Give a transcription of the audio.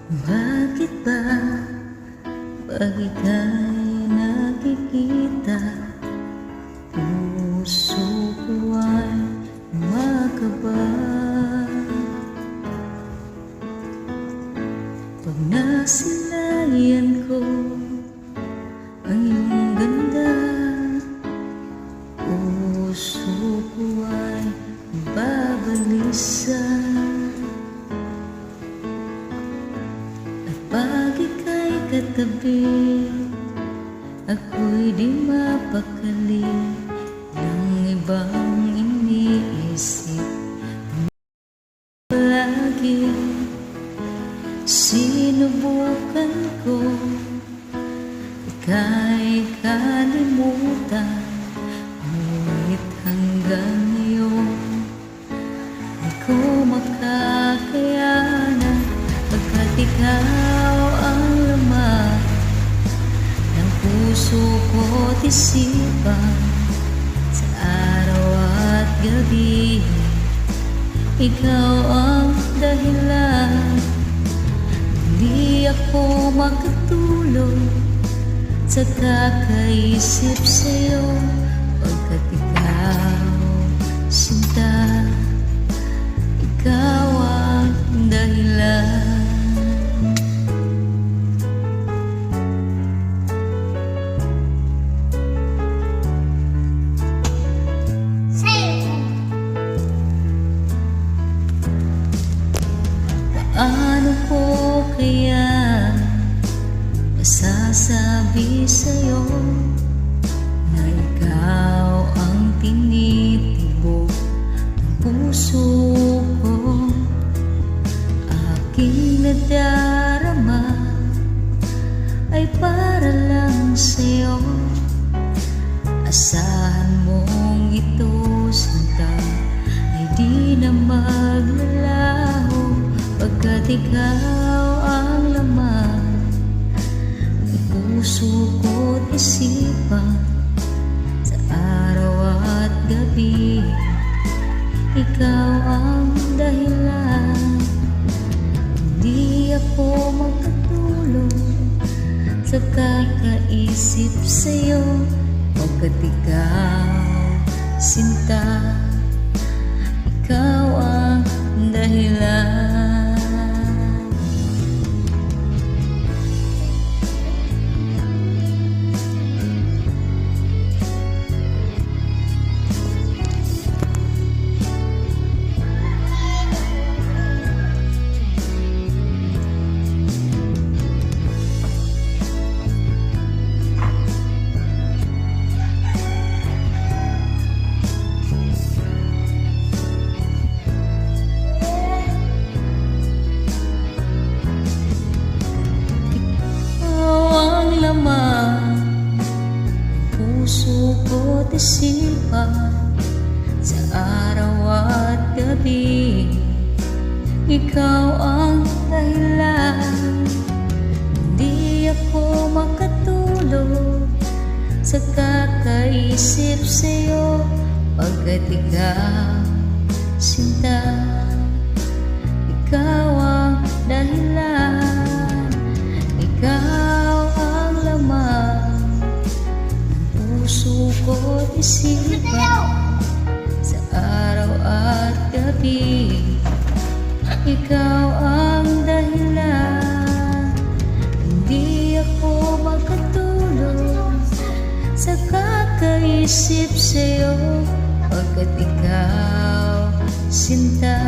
Bakit ba pag ika'y nakikita, puso ko ay makaba? Pag nasilayan ko ang iyong ganda, puso ko ay babalisa. Pag ika'y katabi, ako'y di mapakali ng ibang iniisip. Palagi sinubukan ko ika'y kalimutan, ngunit hanggang ngayon di ko makakayanan, pagkat ikaw ang laman ng puso ko't isipan. Sa araw at gabi, ikaw ang dahilan. Hindi ako makatulog sa kakaisip sa'yo, pagkat ikaw, sinta, ikaw ang dahilan. Ano ko kaya masasabi sa'yo na ikaw ang tinitibok ng puso ko? Aking nadarama ay para lang sa'yo. Asahan mong ito, sinta, ay di na maglalaho, pagkat ikaw ang laman ng puso ko't isipan. Sa araw at gabi, ikaw ang dahilan. Hindi ako makatulog sa kakaisip sa'yo, pagkat ikaw, sinta, ikaw ang dahilan. Puso ko't isipan, sa araw at gabi, ikaw ang dahilan. Hindi ako makatulog sa kakaisip sa'yo, pagkat ikaw, sinta, ikaw ang dahilan. Ikaw ang laman puso ko't isipan, sa araw at gabi, ikaw ang dahilan. Hindi ako makatulog sa kakaisip sa'yo, pagkat ikaw, sinta,